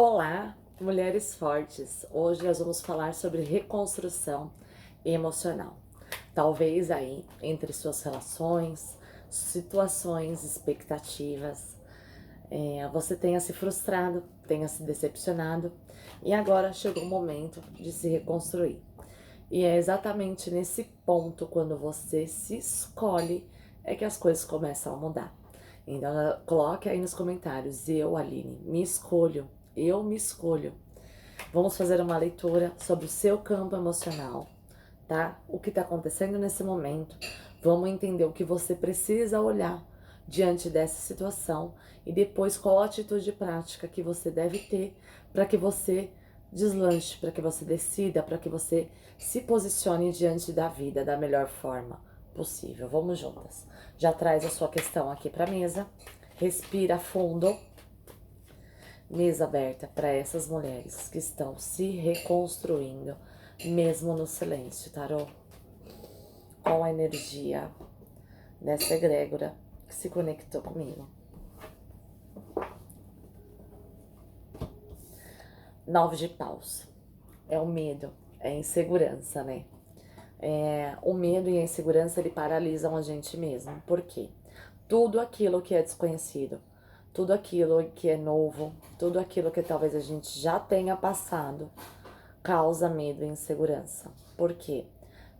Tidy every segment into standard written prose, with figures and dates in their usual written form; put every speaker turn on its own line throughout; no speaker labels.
Olá, mulheres fortes! Hoje nós vamos falar sobre reconstrução emocional. Talvez aí, entre suas relações, situações, expectativas, você tenha se frustrado, tenha se decepcionado e agora chegou o momento de se reconstruir. E é exatamente nesse ponto, quando você se escolhe, é que as coisas começam a mudar. Então, coloque aí nos comentários, eu, Aline, me escolho, eu me escolho. Vamos fazer uma leitura sobre o seu campo emocional, tá? O que está acontecendo nesse momento. Vamos entender o que você precisa olhar diante dessa situação e depois qual a atitude prática que você deve ter para que você deslanche, para que você decida, para que você se posicione diante da vida da melhor forma possível. Vamos juntas. Já traz a sua questão aqui para a mesa. Respira fundo. Mesa aberta para essas mulheres que estão se reconstruindo, mesmo no silêncio, tarô. Qual a energia dessa egrégora que se conectou comigo? 9 de paus. É o medo, é a insegurança, né? O medo e a insegurança, ele paralisam a gente mesmo. Por quê? Tudo aquilo que é desconhecido, tudo aquilo que é novo, tudo aquilo que talvez a gente já tenha passado, causa medo e insegurança. Por quê?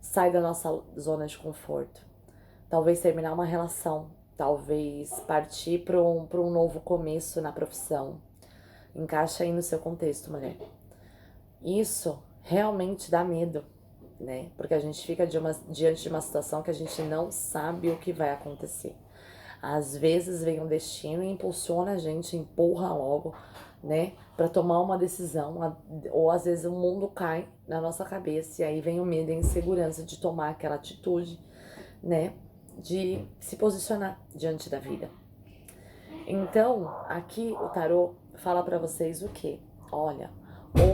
Sai da nossa zona de conforto. Talvez terminar uma relação, talvez partir para um novo começo na profissão. Encaixa aí no seu contexto, mulher. Isso realmente dá medo, né? Porque a gente fica diante de uma situação que a gente não sabe o que vai acontecer. Às vezes vem um destino e impulsiona a gente, empurra logo, né? Pra tomar uma decisão, ou às vezes o mundo cai na nossa cabeça e aí vem o medo e a insegurança de tomar aquela atitude, né? De se posicionar diante da vida. Então, aqui o tarô fala pra vocês o quê? Olha,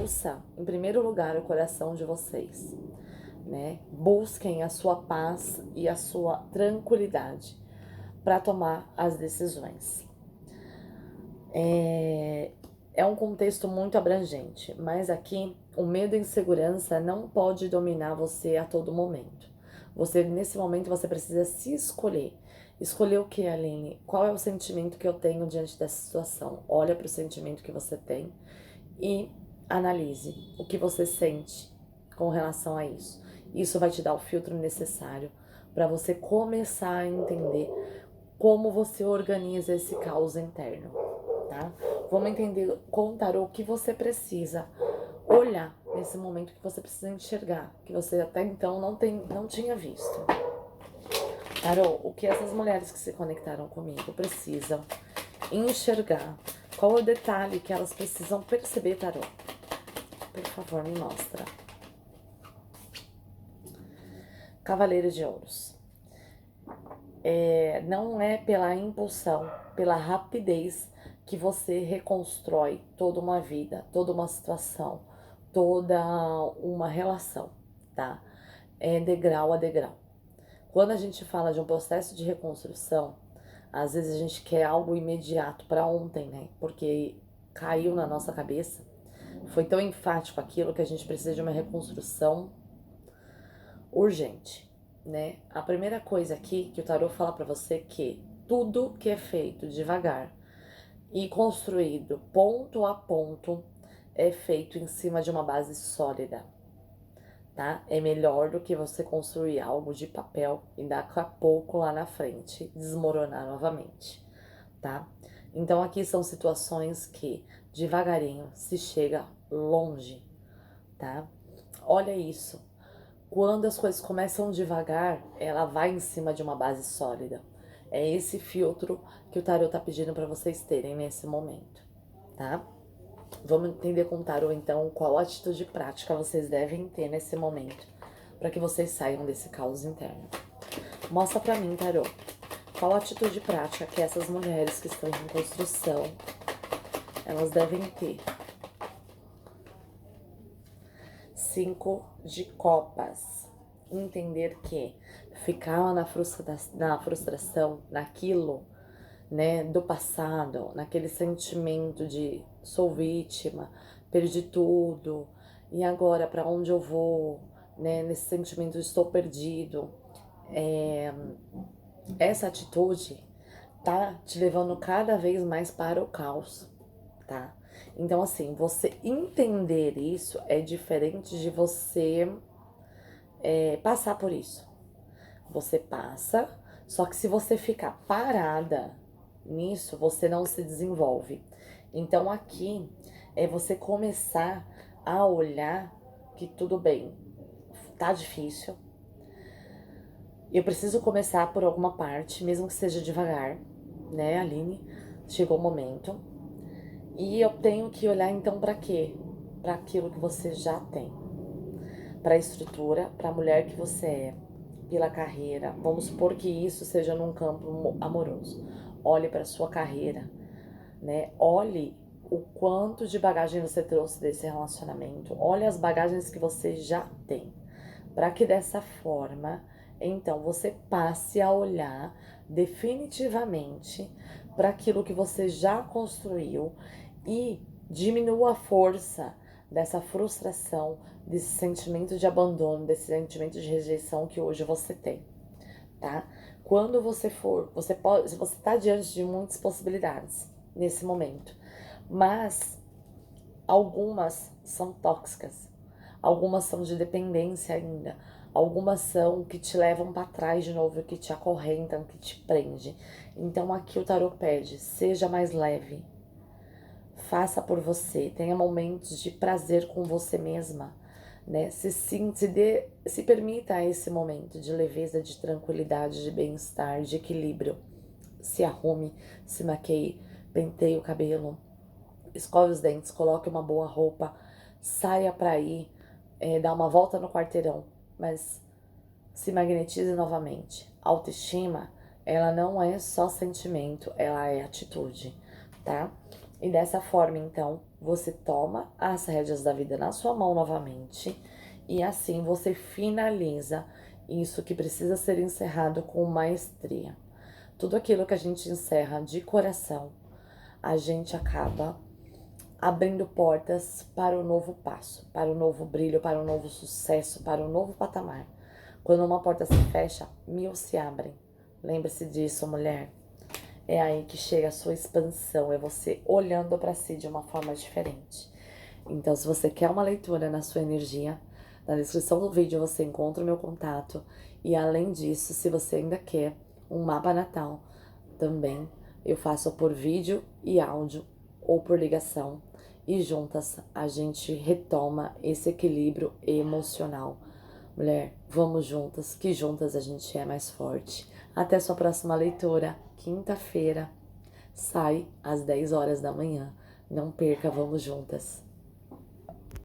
ouça em primeiro lugar o coração de vocês, né? Busquem a sua paz e a sua tranquilidade para tomar as decisões. É um contexto muito abrangente, mas aqui o medo e a insegurança não pode dominar você a todo momento. Nesse momento, você precisa se escolher. Escolher o que, Aline? Qual é o sentimento que eu tenho diante dessa situação? Olha para o sentimento que você tem e analise o que você sente com relação a isso. Isso vai te dar o filtro necessário para você começar a entender como você organiza esse caos interno, tá? Vamos entender com o tarô o que você precisa olhar nesse momento, que você precisa enxergar, que você até então não tinha visto. Tarô, o que essas mulheres que se conectaram comigo precisam enxergar? Qual é o detalhe que elas precisam perceber, tarô? Por favor, me mostra. Cavaleiro de Ouros. Não é pela impulsão, pela rapidez que você reconstrói toda uma vida, toda uma situação, toda uma relação, tá? É degrau a degrau. Quando a gente fala de um processo de reconstrução, às vezes a gente quer algo imediato para ontem, né? Porque caiu na nossa cabeça, foi tão enfático aquilo que a gente precisa de uma reconstrução urgente, né? A primeira coisa aqui que o tarô fala para você é que tudo que é feito devagar e construído ponto a ponto é feito em cima de uma base sólida, tá? É melhor do que você construir algo de papel e daqui a pouco lá na frente desmoronar novamente, tá? Então aqui são situações que devagarinho se chega longe, tá? Olha isso. Quando as coisas começam devagar, ela vai em cima de uma base sólida. É esse filtro que o tarô tá pedindo para vocês terem nesse momento, tá? Vamos entender com o tarô, então, qual atitude prática vocês devem ter nesse momento para que vocês saiam desse caos interno. Mostra para mim, tarô, qual atitude prática que essas mulheres que estão em construção, elas devem ter. 5 de copas. Entender que ficar na frustração, naquilo né, do passado, naquele sentimento de sou vítima, perdi tudo, e agora para onde eu vou, né, nesse sentimento de estou perdido, é, essa atitude tá te levando cada vez mais para o caos, tá? Então, assim, você entender isso é diferente de você passar por isso. Você passa, só que se você ficar parada nisso, você não se desenvolve. Então, aqui é você começar a olhar que tudo bem, tá difícil. Eu preciso começar por alguma parte, mesmo que seja devagar, né, Aline? Chegou o momento. E eu tenho que olhar então para quê? Para aquilo que você já tem. Para a estrutura, para a mulher que você é, pela carreira. Vamos supor que isso seja num campo amoroso. Olhe para sua carreira, né? Olhe o quanto de bagagem você trouxe desse relacionamento. Olhe as bagagens que você já tem. Para que dessa forma, então, você passe a olhar definitivamente para aquilo que você já construiu e diminua a força dessa frustração, desse sentimento de abandono, desse sentimento de rejeição que hoje você tem, tá? Quando você for, você está diante de muitas possibilidades nesse momento, mas algumas são tóxicas, algumas são de dependência ainda, algumas são que te levam para trás de novo, que te acorrentam, que te prende. Então aqui o tarot pede, seja mais leve, faça por você, tenha momentos de prazer com você mesma, né? Se permita esse momento de leveza, de tranquilidade, de bem-estar, de equilíbrio. Se arrume, se maqueie, penteie o cabelo, escove os dentes, coloque uma boa roupa, saia pra ir, dá uma volta no quarteirão, mas se magnetize novamente. Autoestima, ela não é só sentimento, ela é atitude, tá? E dessa forma, então, você toma as rédeas da vida na sua mão novamente e assim você finaliza isso que precisa ser encerrado com maestria. Tudo aquilo que a gente encerra de coração, a gente acaba abrindo portas para o novo passo, para o novo brilho, para o novo sucesso, para o novo patamar. Quando uma porta se fecha, 1000 se abrem. Lembre-se disso, mulher. É aí que chega a sua expansão, é você olhando para si de uma forma diferente. Então, se você quer uma leitura na sua energia, na descrição do vídeo você encontra o meu contato. E além disso, se você ainda quer um mapa natal, também eu faço por vídeo e áudio ou por ligação. E juntas a gente retoma esse equilíbrio emocional. Mulher, vamos juntas, que juntas a gente é mais forte. Até sua próxima leitura, quinta-feira, sai às 10 horas da manhã. Não perca, vamos juntas.